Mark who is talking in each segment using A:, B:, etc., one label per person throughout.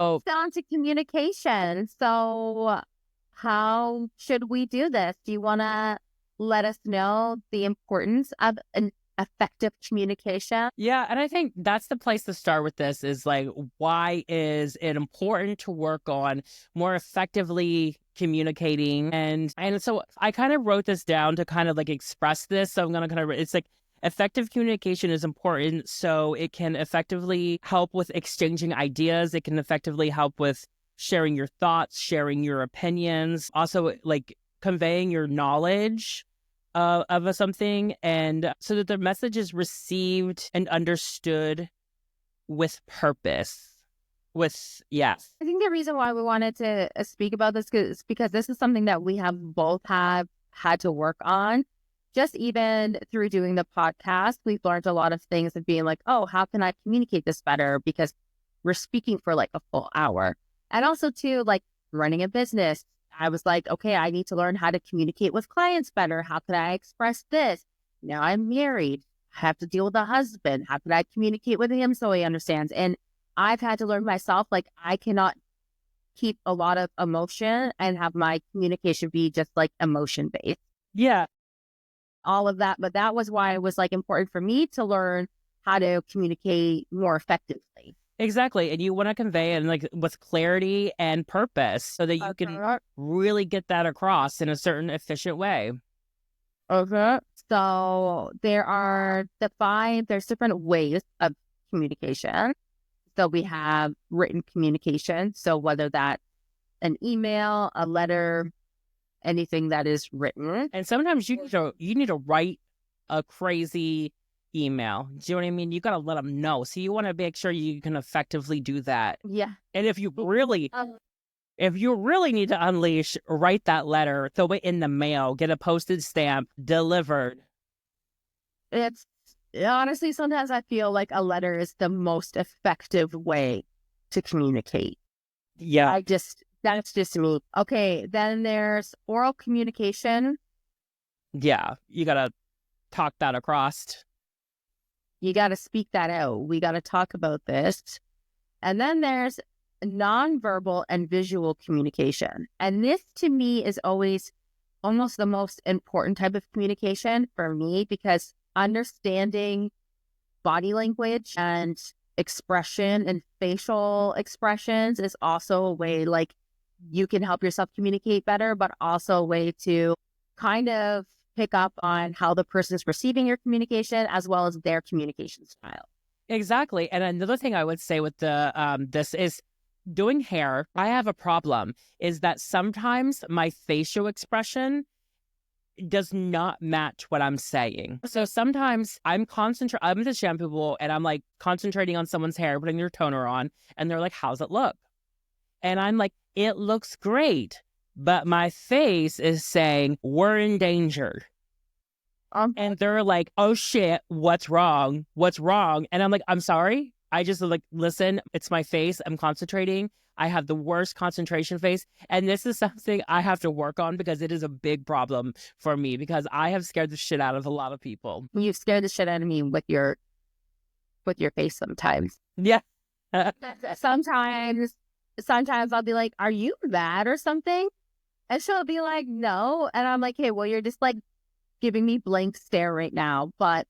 A: Oh,
B: Down to communication. So how should we do this? Do you want to let us know the importance of an effective communication?
A: yeah. And I think that's the place to start with this is like, why is it important to work on more effectively communicating? And so I kind of wrote this down to kind of like express this. So I'm going to kind of, it's like, effective communication is important so it can effectively help with exchanging ideas. It can effectively help with sharing your thoughts, sharing your opinions, also like conveying your knowledge of something, and so that the message is received and understood with purpose. With, yes.
B: I think the reason why we wanted to speak about this is because this is something that we have both have had to work on. Just even through doing the podcast, we've learned a lot of things of being like, oh, how can I communicate this better? Because we're speaking for like a full hour. And also too, like running a business, I was like, okay, I need to learn how to communicate with clients better. How can I express this? Now I'm married. I have to deal with a husband. How can I communicate with him so he understands? And I've had to learn myself, like I cannot keep a lot of emotion and have my communication be just like emotion based.
A: Yeah,
B: All of that. But that was why it was like important for me to learn how to communicate more effectively.
A: exactly. And you want to convey it like with clarity and purpose so that you can really get that across in a certain efficient way.
B: Okay. So there's different ways of communication. So we have written communication. So whether that's an email, a letter, anything that is written.
A: And sometimes you need to write a crazy email. Do you know what I mean? You got to let them know. So you want to make sure you can effectively do that.
B: Yeah.
A: And if you really need to unleash, write that letter, throw it in the mail, get a postage stamp delivered.
B: It's honestly, sometimes I feel like a letter is the most effective way to communicate.
A: Yeah.
B: That's just me. Okay. Then there's oral communication.
A: Yeah. You got to talk that across.
B: You got to speak that out. We got to talk about this. And then there's nonverbal and visual communication. And this to me is always almost the most important type of communication for me because understanding body language and expression and facial expressions is also a way like you can help yourself communicate better, but also a way to kind of pick up on how the person is receiving your communication as well as their communication style.
A: Exactly. And another thing I would say with the this is doing hair. I have a problem is that sometimes my facial expression does not match what I'm saying. So sometimes I'm with the shampoo bowl and I'm like concentrating on someone's hair, putting their toner on, and they're like, how's it look? And I'm like, it looks great. But my face is saying, we're in danger. And they're like, oh shit, what's wrong? What's wrong? And I'm like, I'm sorry. I just like, listen, it's my face. I'm concentrating. I have the worst concentration face. And this is something I have to work on because it is a big problem for me because I have scared the shit out of a lot of people.
B: You scare the shit out of me with your face sometimes.
A: Yeah.
B: sometimes I'll be like, are you mad or something? And she'll be like, no. And I'm like, hey, well, you're just like giving me blank stare right now. But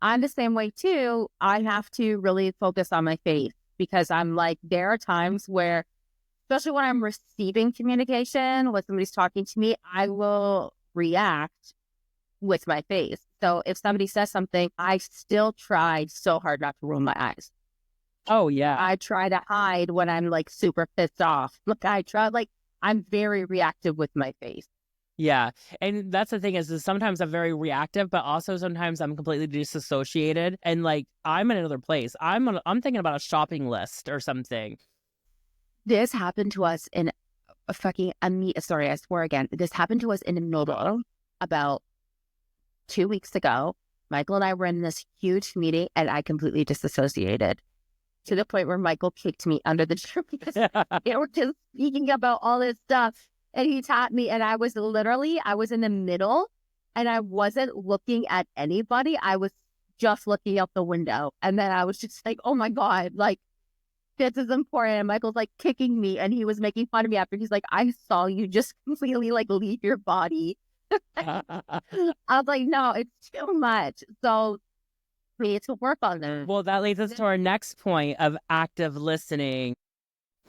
B: I'm the same way too. I have to really focus on my face because I'm like, there are times where, especially when I'm receiving communication, when somebody's talking to me, I will react with my face. So if somebody says something, I still try so hard not to roll my eyes.
A: Oh, yeah.
B: I try to hide when I'm like super pissed off. Look, I'm very reactive with my face.
A: Yeah. And that's the thing is sometimes I'm very reactive, but also sometimes I'm completely disassociated. And like, I'm in another place. I'm thinking about a shopping list or something.
B: This happened to us in a fucking, sorry, I swear again. This happened to us in the middle about 2 weeks ago. Michael and I were in this huge meeting and I completely disassociated to the point where Michael kicked me under the chair because they were just speaking about all this stuff. And he tapped me and I was in the middle and I wasn't looking at anybody. I was just looking out the window. And then I was just like, oh my God, like this is important. And Michael's like kicking me, and he was making fun of me after. He's like, I saw you just completely like leave your body. I was like, no, it's too much. So we need to work on that.
A: Well, that leads us to our next point of active listening.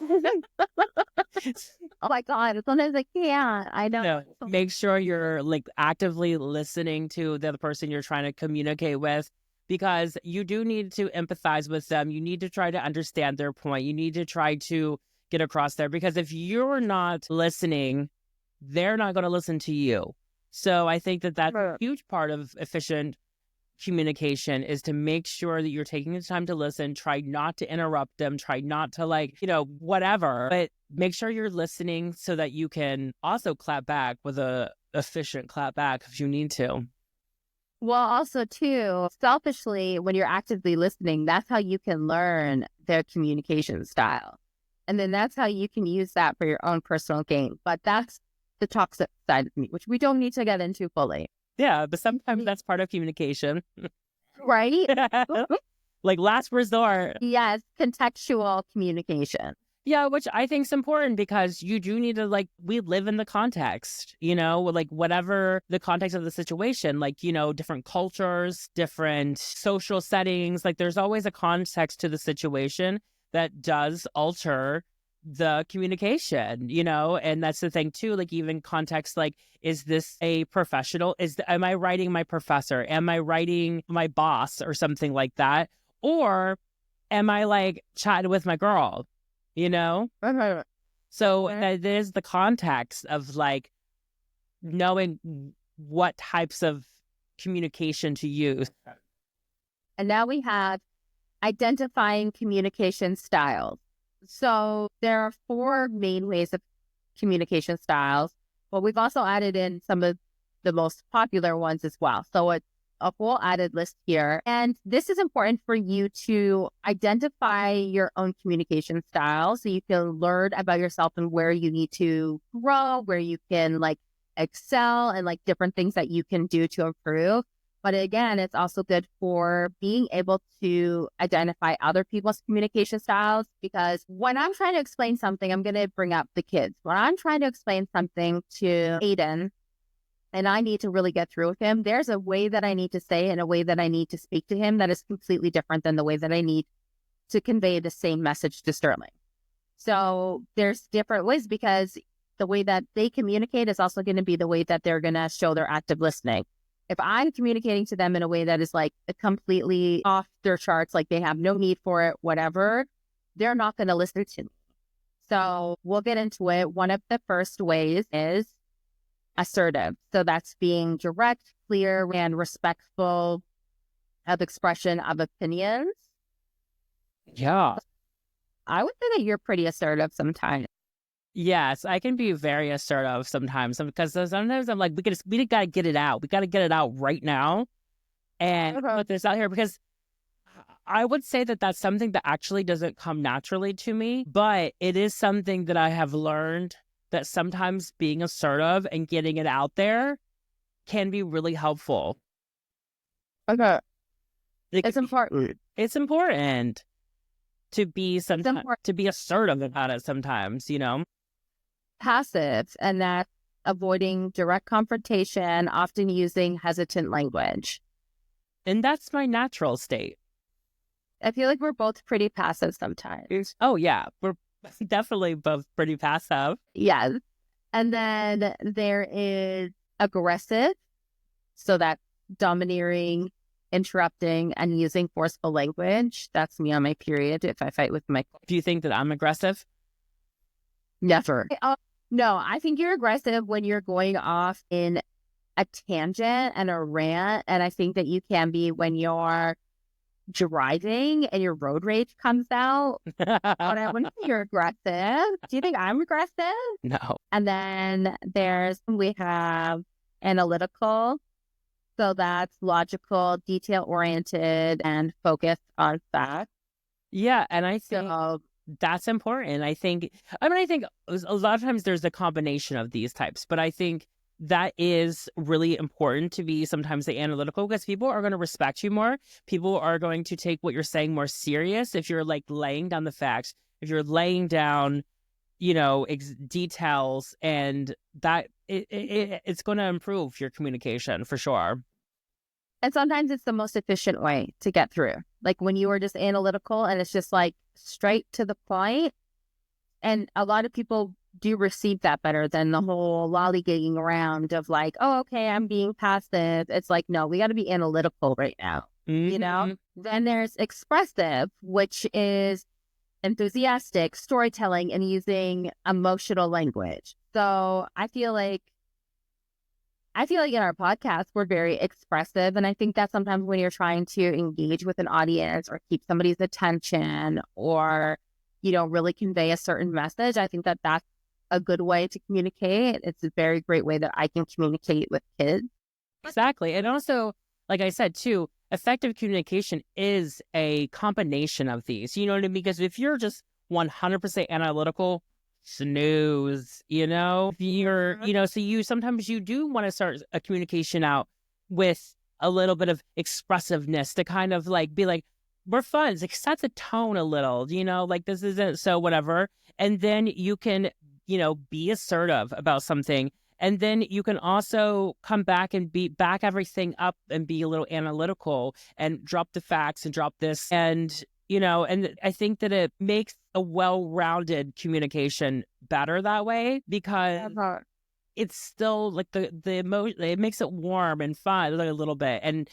B: Oh my God. Sometimes I can't. I know.
A: No, make sure you're like actively listening to the other person you're trying to communicate with, because you do need to empathize with them. You need to try to understand their point. You need to try to get across there, because if you're not listening, they're not going to listen to you. So I think that that's a huge part of efficient communication, is to make sure that you're taking the time to listen. Try not to interrupt them. Try not to whatever, but make sure you're listening so that you can also clap back with a efficient clap back if you need to.
B: Well, also too, selfishly, when you're actively listening, that's how you can learn their communication style. And then that's how you can use that for your own personal gain. But that's the toxic side of me, which we don't need to get into fully.
A: Yeah, but sometimes that's part of communication.
B: Right?
A: Like last resort.
B: Yes, contextual communication.
A: Yeah, which I think is important, because you do need to, we live in the context, whatever the context of the situation, different cultures, different social settings, there's always a context to the situation that does alter the communication, and that's the thing too, even context, is this a professional? Am I writing my professor? Am I writing my boss or something like that? Or am I chatting with my girl? So that is the context of knowing what types of communication to use.
B: And now we have identifying communication styles. So there are 4 main ways of communication styles, but we've also added in some of the most popular ones as well. So it's a full added list here. And this is important for you to identify your own communication style so you can learn about yourself and where you need to grow, where you can excel, and different things that you can do to improve. But again, it's also good for being able to identify other people's communication styles, because when I'm trying to explain something, I'm going to bring up the kids. When I'm trying to explain something to Aiden and I need to really get through with him, there's a way that I need to say and a way that I need to speak to him that is completely different than the way that I need to convey the same message to Sterling. So there's different ways, because the way that they communicate is also going to be the way that they're going to show their active listening. If I'm communicating to them in a way that is completely off their charts, they have no need for it, whatever, they're not going to listen to me. So we'll get into it. One of the first ways is assertive. So that's being direct, clear, and respectful of expression of opinions.
A: Yeah.
B: I would say that you're pretty assertive sometimes.
A: Yes, I can be very assertive sometimes, because sometimes I'm we got to get it out. We got to get it out right now and put this out here, because I would say that that's something that actually doesn't come naturally to me, but it is something that I have learned, that sometimes being assertive and getting it out there can be really helpful.
B: Okay. It's important.
A: It's important to be to be assertive about it sometimes,
B: Passive, and that's avoiding direct confrontation, often using hesitant language.
A: And that's my natural state.
B: I feel like we're both pretty passive sometimes.
A: Oh, yeah. We're definitely both pretty passive.
B: Yes. And then there is aggressive. So that's domineering, interrupting, and using forceful language. That's me on my period if I fight with my...
A: Do you think that I'm aggressive?
B: Never. No, I think you're aggressive when you're going off in a tangent and a rant. And I think that you can be when you're driving and your road rage comes out. But I wouldn't say you're aggressive. Do you think I'm aggressive?
A: No.
B: And then we have analytical. So that's logical, detail-oriented, and focused on facts.
A: Yeah, and I think that's important. I think a lot of times there's a combination of these types, but I think that is really important to be sometimes the analytical, because people are going to respect you more. People are going to take what you're saying more serious if you're like laying down the facts, if you're laying down, details, and that it's going to improve your communication for sure.
B: And sometimes it's the most efficient way to get through. Like when you are just analytical and it's just like straight to the point. And a lot of people do receive that better than the whole lollygagging around of like, oh, okay, I'm being passive. It's like, no, we got to be analytical right now.
A: Mm-hmm.
B: Then there's expressive, which is enthusiastic, storytelling, and using emotional language. So I feel like in our podcast, we're very expressive. And I think that sometimes when you're trying to engage with an audience or keep somebody's attention or, really convey a certain message, I think that that's a good way to communicate. It's a very great way that I can communicate with kids.
A: Exactly. And also, like I said, too, effective communication is a combination of these. You know what I mean? Because if you're just 100% analytical, snooze, if you're, so sometimes you do want to start a communication out with a little bit of expressiveness to kind of like be like, we're fun. It's like set the tone a little, like this isn't so whatever. And then you can, be assertive about something. And then you can also come back and back everything up and be a little analytical and drop the facts and drop this. And, and I think that it makes a well-rounded communication better that way, because it's still like the emotion, it makes it warm and fun like a little bit. And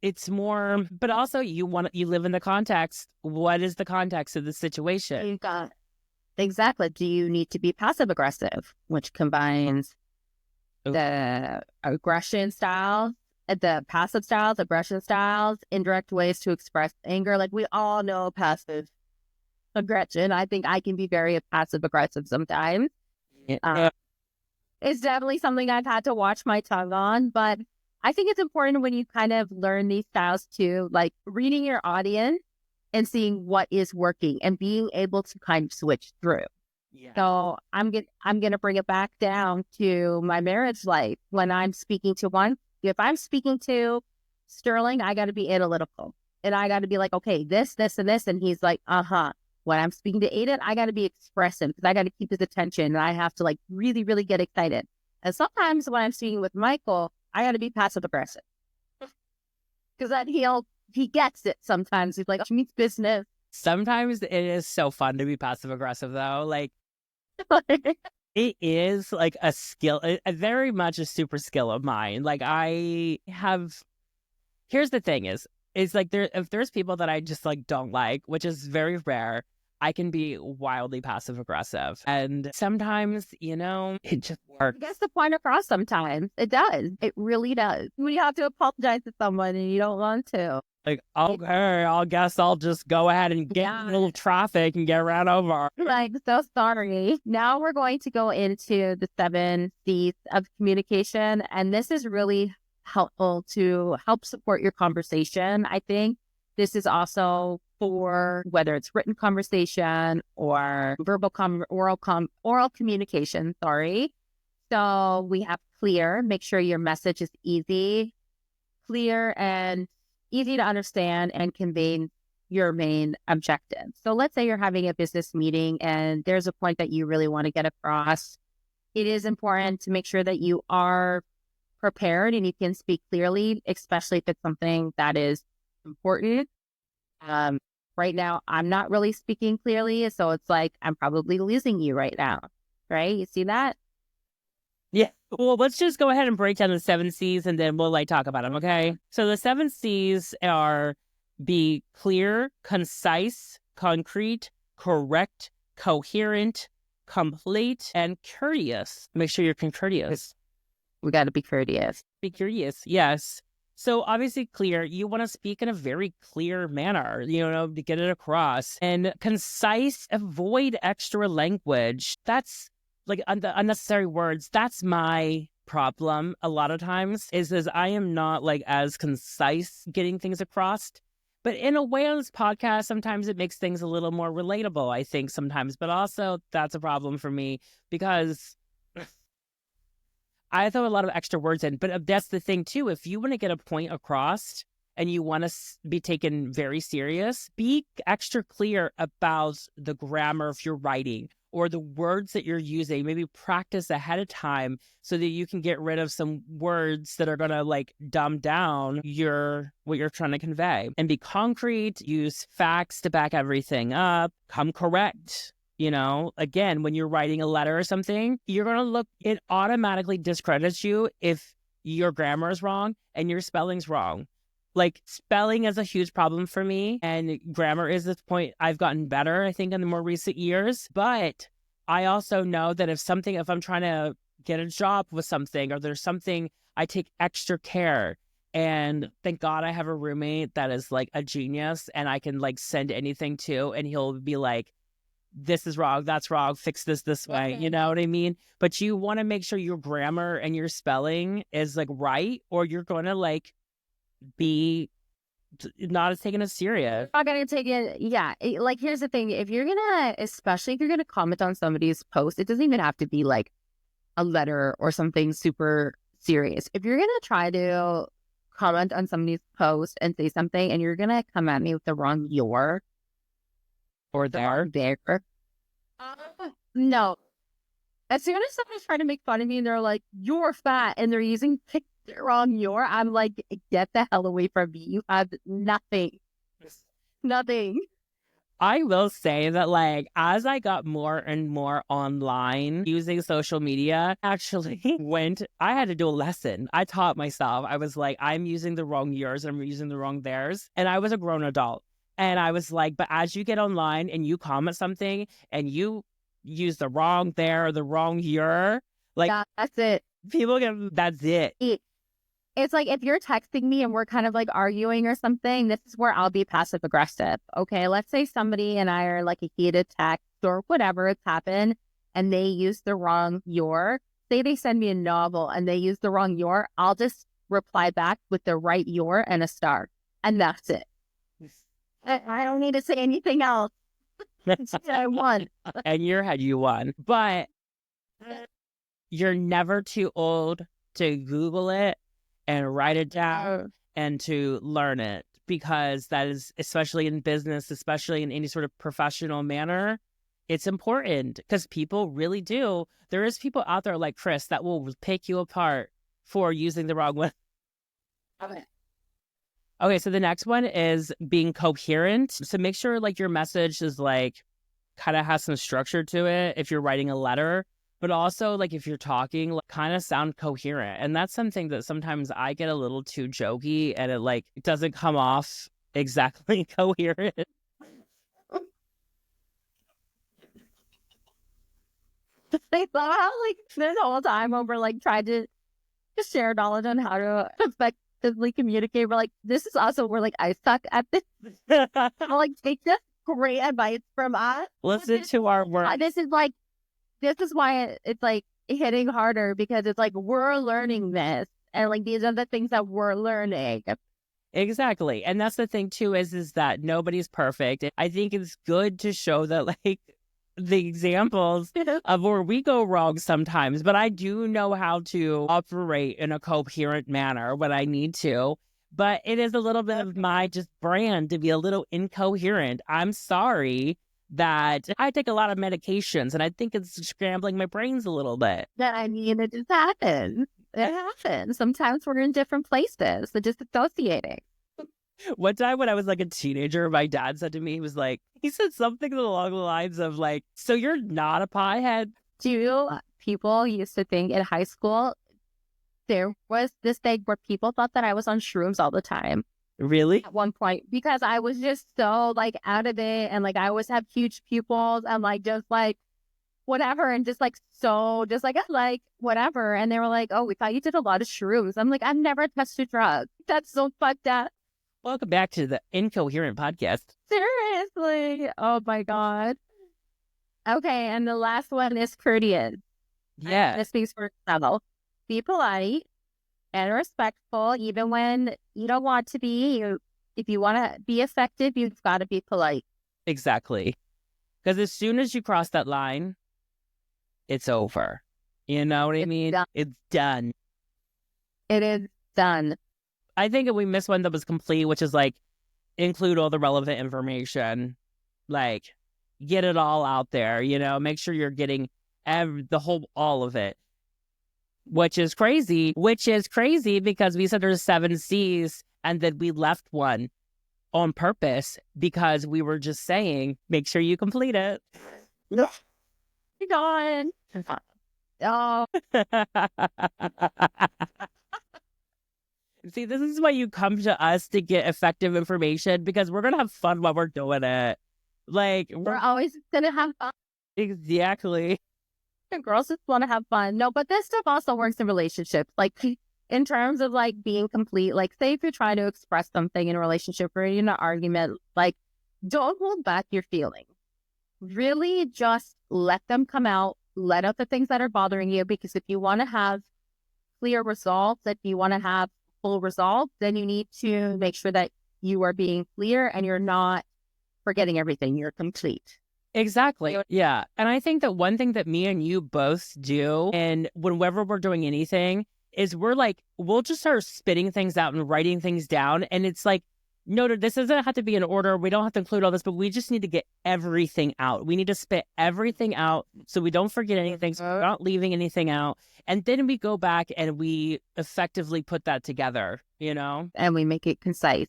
A: it's more, but also you live in the context. What is the context of the situation?
B: Exactly. Do you need to be passive aggressive, which combines the aggression styles, the passive styles, aggression styles, indirect ways to express anger? Like we all know passive aggression. I think I can be very passive aggressive sometimes. It's definitely something I've had to watch my tongue on, but I think it's important when you kind of learn these styles too, like reading your audience and seeing what is working and being able to kind of switch through. Yeah. So I'm gonna bring it back down to my marriage life. When I'm speaking to if I'm speaking to Sterling, I got to be analytical and I got to be like, okay, this, and this, and he's like, When I'm speaking to Aiden, I got to be expressive because I got to keep his attention and I have to like really, really get excited. And sometimes when I'm speaking with Michael, I got to be passive aggressive because then he gets it. Sometimes he's like, she means business.
A: Sometimes it is so fun to be passive aggressive though. Like it is like a skill, very much a super skill of mine. Like here's the thing is like if there's people that I just like don't like, which is very rare, I can be wildly passive aggressive. And sometimes, it just works.
B: It gets the point across sometimes. It does. It really does. When you have to apologize to someone and you don't want to.
A: Like, okay, I guess I'll just go ahead and get a little traffic and get ran over.
B: Like, so sorry. Now we're going to go into the 7 C's of communication. And this is really helpful to help support your conversation. I think this is also for whether it's written conversation or verbal oral communication, So we have clear, make sure your message is clear and easy to understand and convey your main objective. So let's say you're having a business meeting and there's a point that you really want to get across. It is important to make sure that you are prepared and you can speak clearly, especially if it's something that is important. Right now, I'm not really speaking clearly, so it's like I'm probably losing you right now, right? You see that?
A: Yeah. Well, let's just go ahead and break down the 7 C's and then we'll like talk about them, okay? So the 7 C's are be clear, concise, concrete, correct, coherent, complete, and courteous. Make sure you're courteous.
B: We got to be courteous.
A: Be curious, yes. So obviously clear, you want to speak in a very clear manner, to get it across. And concise, avoid extra language. That's like the unnecessary words. That's my problem a lot of times is I am not like as concise getting things across. But in a way on this podcast, sometimes it makes things a little more relatable, I think sometimes. But also that's a problem for me because I throw a lot of extra words in, but that's the thing too. If you want to get a point across and you want to be taken very serious, be extra clear about the grammar of your writing or the words that you're using. Maybe practice ahead of time so that you can get rid of some words that are going to like dumb down what you're trying to convey. And be concrete, use facts to back everything up, come correct. You know, again, when you're writing a letter or something, you're going to it automatically discredits you if your grammar is wrong and your spelling's wrong. Like, spelling is a huge problem for me, and grammar is the point. I've gotten better, I think, in the more recent years. But I also know that if I'm trying to get a job with something, or there's something, I take extra care. And thank God I have a roommate that is like a genius, and I can like send anything to, and he'll be like, this is wrong, that's wrong, fix this way. You know what I mean? But you want to make sure your grammar and your spelling is like right, or you're going to like be not taken as serious.
B: Not gonna take it. Yeah. Like, here's the thing. Especially if you're gonna comment on somebody's post, it doesn't even have to be like a letter or something super serious. If you're gonna try to comment on somebody's post and say something, and you're gonna come at me with the wrong your
A: or there.
B: No. As soon as somebody's trying to make fun of me and they're like, you're fat, and they're using the wrong your, I'm like, get the hell away from me. You have nothing. Nothing.
A: I will say that, like, as I got more and more online using social media, actually I had to do a lesson. I taught myself. I was like, I'm using the wrong yours and I'm using the wrong theirs. And I was a grown adult. And I was like, but as you get online and you comment something and you use the wrong there or the wrong your, like,
B: yeah, that's it.
A: That's it.
B: It's like, if you're texting me and we're kind of like arguing or something, this is where I'll be passive aggressive. Okay, let's say somebody and I are like a heated text or whatever, it's happened, and they use the wrong your. Say they send me a novel and they use the wrong your, I'll just reply back with the right your and a star. And that's it. I don't need to say anything else. I won.
A: In your head, you won. But you're never too old to Google it and write it down and to learn it, because that is, especially in business, especially in any sort of professional manner, it's important, because people really do. There is people out there like Kris that will pick you apart for using the wrong one. Okay, so the next one is being coherent. So make sure like your message is like kind of has some structure to it if you're writing a letter, but also like if you're talking, like, kind of sound coherent. And that's something that sometimes I get a little too jokey and it doesn't come off exactly coherent.
B: They thought how like this whole time we're like trying to just share knowledge on how to effectively communicate. We're like, this is also, we're like, I suck at this. I'm like, take this great advice from us.
A: Listen to our work.
B: This is why it's like hitting harder, because it's like, we're learning this, and like these are the things that we're learning.
A: Exactly. And that's the thing too, is that nobody's perfect. I think it's good to show that like the examples of where we go wrong sometimes, but I do know how to operate in a coherent manner when I need to. But it is a little bit of my just brand to be a little incoherent. I'm sorry that I take a lot of medications and I think it's scrambling my brains a little bit.
B: I mean, it just happens. It happens. Sometimes we're in different places. So just associating.
A: One time when I was like a teenager, my dad said to me, he said something along the lines of like, so you're not a piehead?
B: People used to think in high school, there was this thing where people thought that I was on shrooms all the time.
A: Really?
B: At one point, because I was just so like out of it, and like I always have huge pupils and like just like whatever, and just like so just like whatever. And they were like, oh, we thought you did a lot of shrooms. I'm like, I've never touched a drug. That's so fucked up.
A: Welcome back to the Incoherent Podcast.
B: Seriously. Oh my God. Okay, and the last one is courteous.
A: Yeah.
B: This speaks for itself. Be polite and respectful, even when you don't want to be. If you want to be effective, you've got to be polite.
A: Exactly. Because as soon as you cross that line, it's over. You know what I
B: It's
A: mean?
B: done.
A: It's done.
B: It is done.
A: I think we missed one that was complete, which is like include all the relevant information, like get it all out there, make sure you're getting all of it, which is crazy because we said there's 7 C's and then we left one on purpose because we were just saying, make sure you complete it.
B: No. God. Oh,
A: See, this is why you come to us to get effective information, because we're going to have fun while we're doing it. Like,
B: we're always going to have fun.
A: Exactly.
B: Girls just want to have fun. No, but this stuff also works in relationships. Like, in terms of like being complete, like say if you're trying to express something in a relationship or in an argument, like don't hold back your feelings. Really just let them come out. Let out the things that are bothering you, because if you want to have clear results, if you want to have full results, then you need to make sure that you are being clear and you're not forgetting everything. You're complete.
A: Exactly. Yeah. And I think that one thing that me and you both do, and whenever we're doing anything, is we'll just start spitting things out and writing things down. And it's like, no, this doesn't have to be in order. We don't have to include all this, but we just need to get everything out. We need to spit everything out so we don't forget anything, so we're not leaving anything out. And then we go back and we effectively put that together,
B: And we make it concise.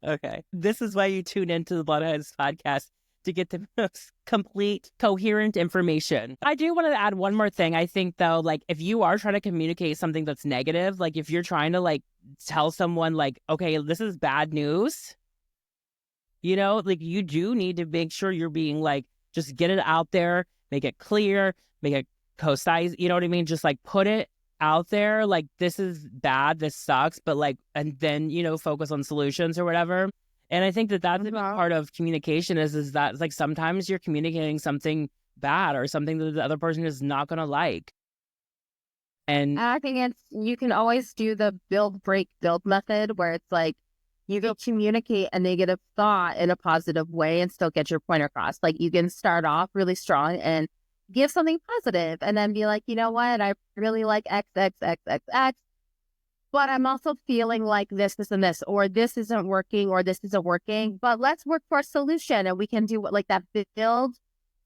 A: Okay. This is why you tune into the Bloodheads podcast, to get the most complete, coherent information. I do want to add one more thing. I think, though, like, if you are trying to communicate something that's negative, like, if you're trying to, like, tell someone, like, okay, this is bad news, like, you do need to make sure you're being, like, just get it out there, make it clear, make it concise, you know what I mean? Just, like, put it out there, like, this is bad, this sucks, but, like, and then, focus on solutions or whatever. And I think that that's a big part of communication is that it's like sometimes you're communicating something bad or something that the other person is not going to like. And
B: I think you can always do the build, break, build method, where it's like you can communicate a negative thought in a positive way and still get your point across. Like you can start off really strong and give something positive and then be like, you know what? I really like X, X, X, X, X. But I'm also feeling like this, and this, or this isn't working, or this isn't working. But let's work for a solution, and we can do like that build,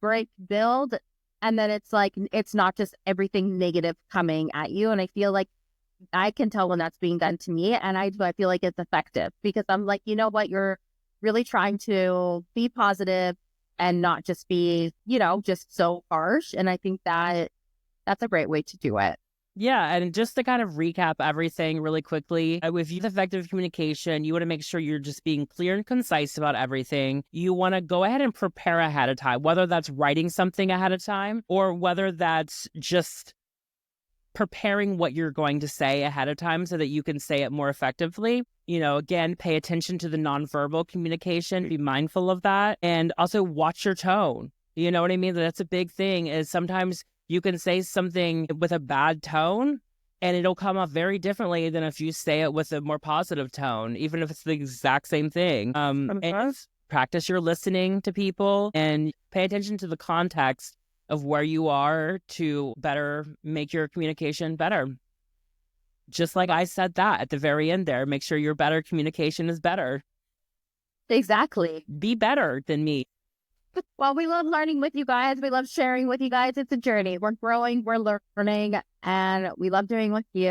B: break, build, and then it's like it's not just everything negative coming at you. And I feel like I can tell when that's being done to me, and I feel like it's effective because I'm like, you know what, you're really trying to be positive and not just be, just so harsh. And I think that that's a great way to do it.
A: Yeah, and just to kind of recap everything really quickly, with effective communication, you want to make sure you're just being clear and concise about everything. You want to go ahead and prepare ahead of time, whether that's writing something ahead of time or whether that's just preparing what you're going to say ahead of time so that you can say it more effectively. Again, pay attention to the nonverbal communication, be mindful of that, and also watch your tone. You know what I mean? That's a big thing, is sometimes you can say something with a bad tone and it'll come off very differently than if you say it with a more positive tone, even if it's the exact same thing. And practice your listening to people and pay attention to the context of where you are to better make your communication better. Just like I said that at the very end there, make sure your better communication is better.
B: Exactly.
A: Be better than me.
B: Well, we love learning with you guys. We love sharing with you guys. It's a journey. We're growing, we're learning, and we love doing with you.